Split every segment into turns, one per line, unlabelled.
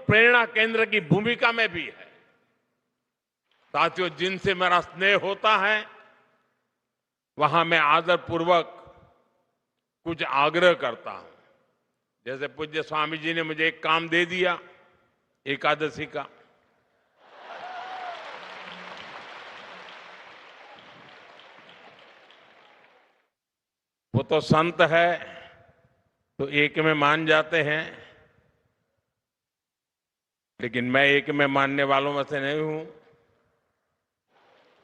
प्रेरणा केंद्र की भूमिका में भी है। साथियों, जिनसे मेरा स्नेह होता है वहां मैं आदरपूर्वक कुछ आग्रह करता हूं। जैसे पूज्य स्वामी जी ने मुझे एक काम दे दिया एकादशी का। वो तो संत है तो एक में मान जाते हैं, लेकिन मैं एक में मानने वालों में से नहीं हूं,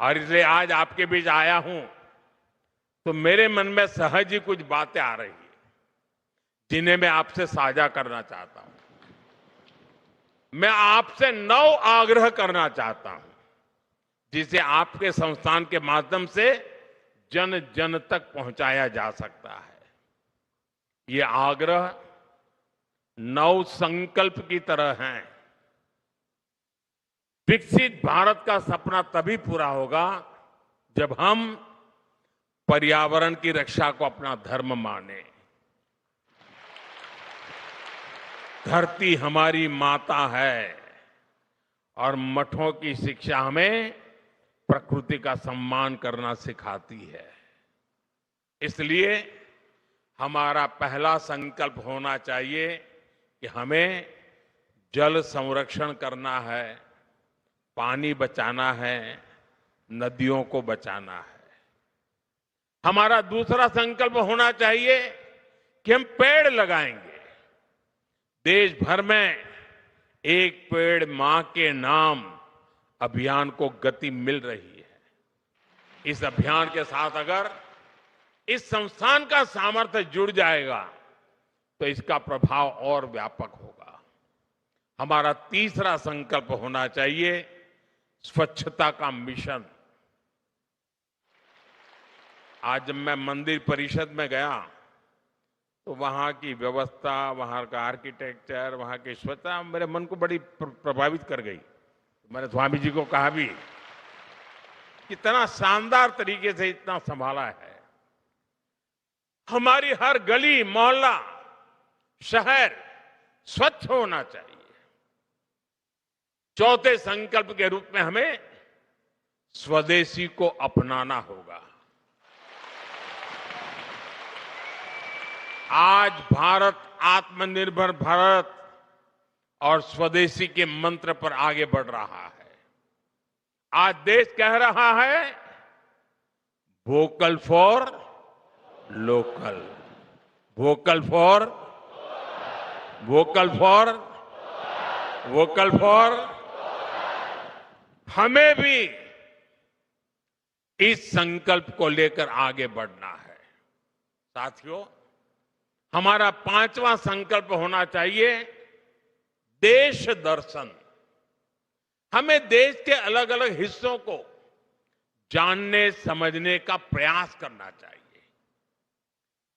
और इसलिए आज आपके बीच आया हूं तो मेरे मन में सहज ही कुछ बातें आ रही हैं जिन्हें मैं आपसे साझा करना चाहता हूं। मैं आपसे 9 आग्रह करना चाहता हूं जिसे आपके संस्थान के माध्यम से जन जन तक पहुंचाया जा सकता है। ये आग्रह 9 संकल्प की तरह हैं। विकसित भारत का सपना तभी पूरा होगा जब हम पर्यावरण की रक्षा को अपना धर्म माने। धरती हमारी माता है और मठों की शिक्षा हमें प्रकृति का सम्मान करना सिखाती है। इसलिए हमारा पहला संकल्प होना चाहिए कि हमें जल संरक्षण करना है, पानी बचाना है, नदियों को बचाना है। हमारा दूसरा संकल्प होना चाहिए कि हम पेड़ लगाएंगे। देश भर में एक पेड़ मां के नाम अभियान को गति मिल रही है। इस अभियान के साथ अगर इस संस्थान का सामर्थ्य जुड़ जाएगा तो इसका प्रभाव और व्यापक होगा। हमारा तीसरा संकल्प होना चाहिए स्वच्छता का मिशन। आज जब मैं मंदिर परिषद में गया तो वहां की व्यवस्था, वहां का आर्किटेक्चर, वहां की स्वच्छता मेरे मन को बड़ी प्रभावित कर गई। मैंने स्वामी जी को कहा भी, कितना शानदार तरीके से इतना संभाला है। हमारी हर गली, मोहल्ला, शहर स्वच्छ होना चाहिए। चौथे संकल्प के रूप में हमें स्वदेशी को अपनाना होगा। आज भारत आत्मनिर्भर भारत और स्वदेशी के मंत्र पर आगे बढ़ रहा है। आज देश कह रहा है vocal for local, vocal for vocal for vocal for. हमें भी इस संकल्प को लेकर आगे बढ़ना है। साथियों, हमारा पांचवा संकल्प होना चाहिए देश दर्शन। हमें देश के अलग अलग हिस्सों को जानने समझने का प्रयास करना चाहिए।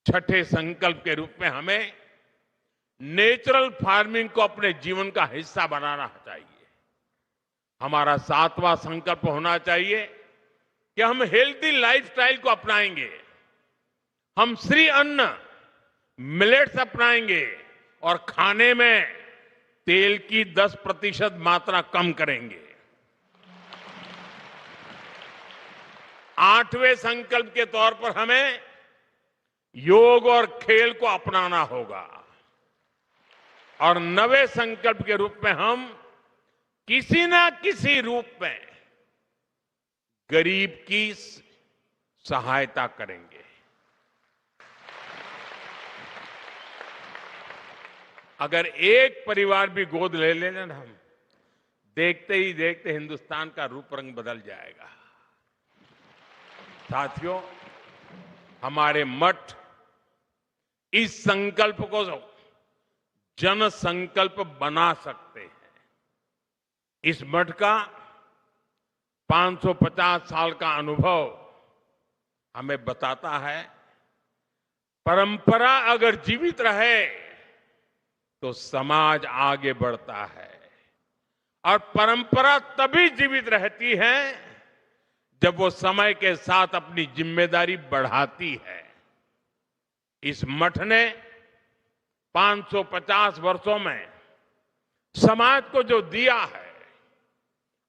छठे संकल्प के रूप में हमें नेचुरल फार्मिंग को अपने जीवन का हिस्सा बनाना चाहिए। हमारा सातवां संकल्प होना चाहिए कि हम हेल्दी लाइफस्टाइल को अपनाएंगे। हम श्री अन्न, मिलेट्स अपनाएंगे और खाने में तेल की 10% मात्रा कम करेंगे। आठवें संकल्प के तौर पर हमें योग और खेल को अपनाना होगा। और 9वें संकल्प के रूप में हम किसी ना किसी रूप में गरीब की सहायता करेंगे। अगर एक परिवार भी गोद ले लेना ना हम, देखते ही देखते हिंदुस्तान का रूप रंग बदल जाएगा। साथियों, हमारे मठ इस संकल्प को जन संकल्प बना सकते हैं। इस मठ का 550 साल का अनुभव हमें बताता है, परंपरा अगर जीवित रहे तो समाज आगे बढ़ता है। और परंपरा तभी जीवित रहती है जब वो समय के साथ अपनी जिम्मेदारी बढ़ाती है। इस मठ ने 550 वर्षों में समाज को जो दिया है,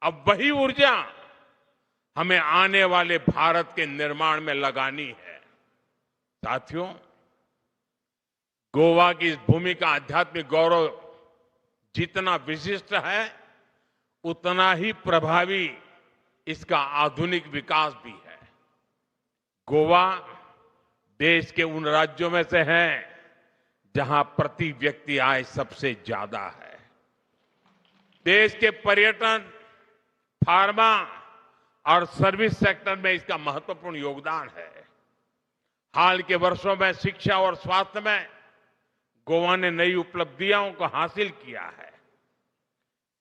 अब वही ऊर्जा हमें आने वाले भारत के निर्माण में लगानी है। साथियों, गोवा की इस भूमि का आध्यात्मिक गौरव जितना विशिष्ट है, उतना ही प्रभावी इसका आधुनिक विकास भी है। गोवा देश के उन राज्यों में से है जहां प्रति व्यक्ति आय सबसे ज्यादा है। देश के पर्यटन, फार्मा और सर्विस सेक्टर में इसका महत्वपूर्ण योगदान है। हाल के वर्षों में शिक्षा और स्वास्थ्य में गोवा ने नई उपलब्धियों को हासिल किया है।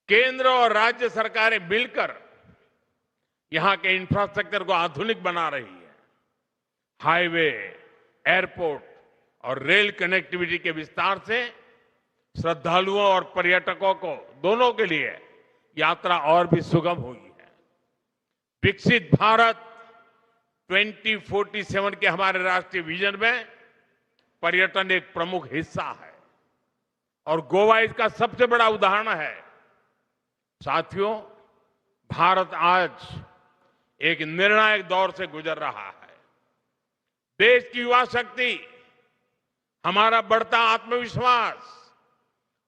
केंद्र और राज्य सरकारें मिलकर यहां के इंफ्रास्ट्रक्चर को आधुनिक बना रही है। हाईवे, एयरपोर्ट और रेल कनेक्टिविटी के विस्तार से श्रद्धालुओं और पर्यटकों को दोनों के लिए यात्रा और भी सुगम हुई है। विकसित भारत 2047 के हमारे राष्ट्रीय विजन में पर्यटन एक प्रमुख हिस्सा है और गोवा इसका सबसे बड़ा उदाहरण है। साथियों, भारत आज एक निर्णायक दौर से गुजर रहा है। देश की युवा शक्ति, हमारा बढ़ता आत्मविश्वास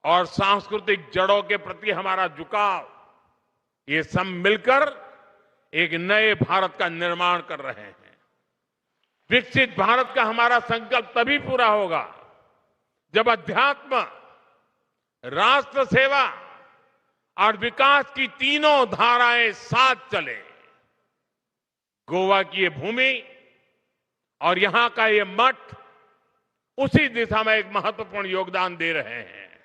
और सांस्कृतिक जड़ों के प्रति हमारा झुकाव, ये सब मिलकर एक नए भारत का निर्माण कर रहे हैं। विकसित भारत का हमारा संकल्प तभी पूरा होगा जब अध्यात्म, राष्ट्र सेवा और विकास की तीनों धाराएं साथ चले। गोवा की ये भूमि और यहां का ये मठ उसी दिशा में एक महत्वपूर्ण योगदान दे रहे हैं।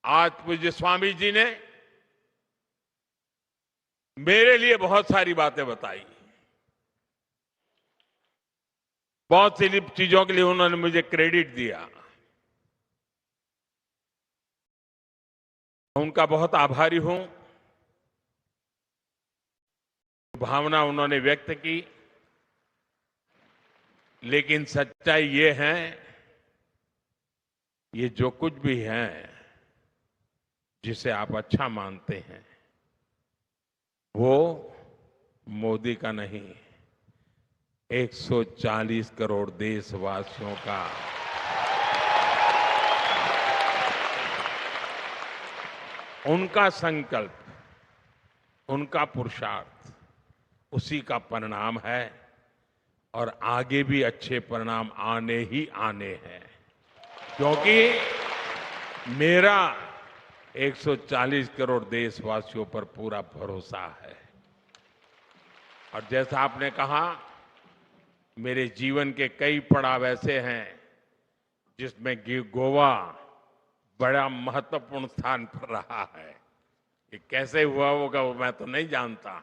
आज पूज्य स्वामी जी ने मेरे लिए बहुत सारी बातें बताई। बहुत सी चीजों के लिए उन्होंने मुझे क्रेडिट दिया। उनका बहुत आभारी हूं। भावना उन्होंने व्यक्त की, लेकिन सच्चाई ये है, ये जो कुछ भी है जिसे आप अच्छा मानते हैं, वो मोदी का नहीं, 140 करोड़ देशवासियों का उनका संकल्प, उनका पुरुषार्थ, उसी का परिणाम है और आगे भी अच्छे परिणाम आने ही आने हैं। क्योंकि मेरा 140 करोड़ देशवासियों पर पूरा भरोसा है। और जैसा आपने कहा, मेरे जीवन के कई पड़ाव ऐसे हैं जिसमें गोवा बड़ा महत्वपूर्ण स्थान पर रहा है। ये कैसे हुआ होगा वो मैं तो नहीं जानता,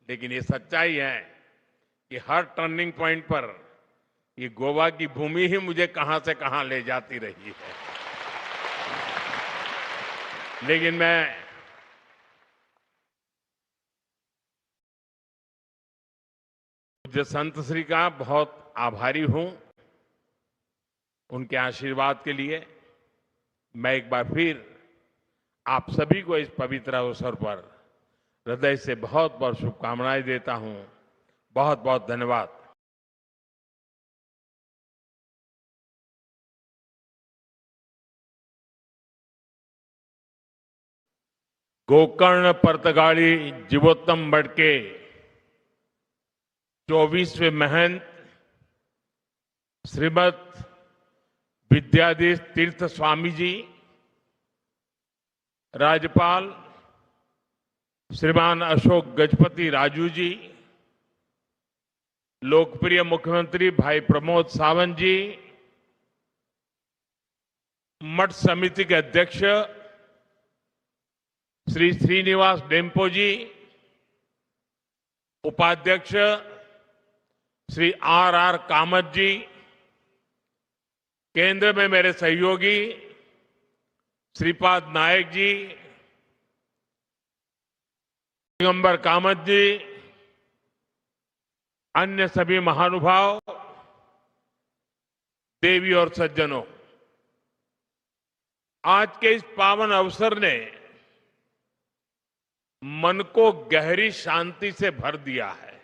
लेकिन ये सच्चाई है कि हर टर्निंग पॉइंट पर ये गोवा की भूमि ही मुझे कहां से कहां ले जाती रही है। लेकिन मैं पूज्य संत श्री का बहुत आभारी हूं। उनके आशीर्वाद के लिए मैं एक बार फिर आप सभी को इस पवित्र अवसर पर हृदय से बहुत बहुत शुभकामनाएं देता हूं। बहुत बहुत धन्यवाद। गोकर्ण पर्तगाली जीवोत्तम बड़के 24वें महंत श्रीमद विद्याधीश तीर्थ स्वामी जी, राज्यपाल श्रीमान अशोक गजपति राजू जी, लोकप्रिय मुख्यमंत्री भाई प्रमोद सावंत जी, मठ समिति के अध्यक्ष श्री श्रीनिवास डेम्पो जी, उपाध्यक्ष श्री आर कामत जी, केंद्र में मेरे सहयोगी श्रीपाद नायक जी, दिगंबर कामत जी, अन्य सभी महानुभाव, देवी और सज्जनों, आज के इस पावन अवसर ने मन को गहरी शांति से भर दिया है।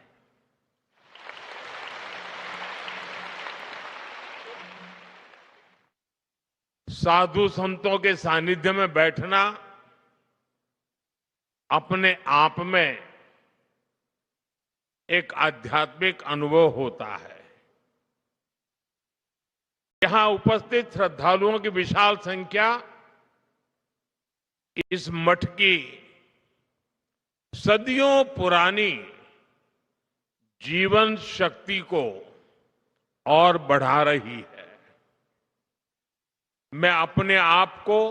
साधु संतों के सानिध्य में बैठना अपने आप में एक आध्यात्मिक अनुभव होता है। यहां उपस्थित श्रद्धालुओं की विशाल संख्या इस मठ की सदियों पुरानी जीवन शक्ति को और बढ़ा रही है। मैं अपने आप को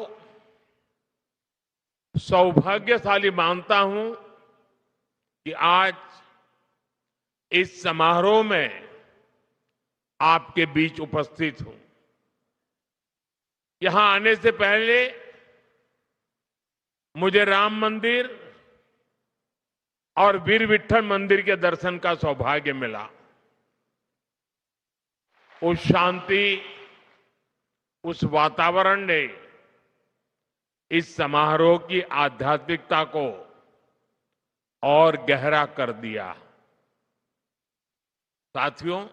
सौभाग्यशाली मानता हूं कि आज इस समारोह में आपके बीच उपस्थित हूं। यहां आने से पहले मुझे राम मंदिर और वीर विट्ठल मंदिर के दर्शन का सौभाग्य मिला। उस शांति, उस वातावरण ने इस समारोह की आध्यात्मिकता को और गहरा कर दिया। साथियों,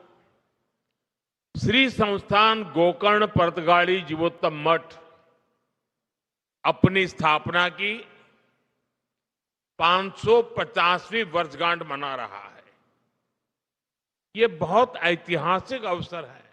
श्री संस्थान गोकर्ण परतगाड़ी जीवोत्तम मठ अपनी स्थापना की 550वीं वर्षगांठ मना रहा है। ये बहुत ऐतिहासिक अवसर है।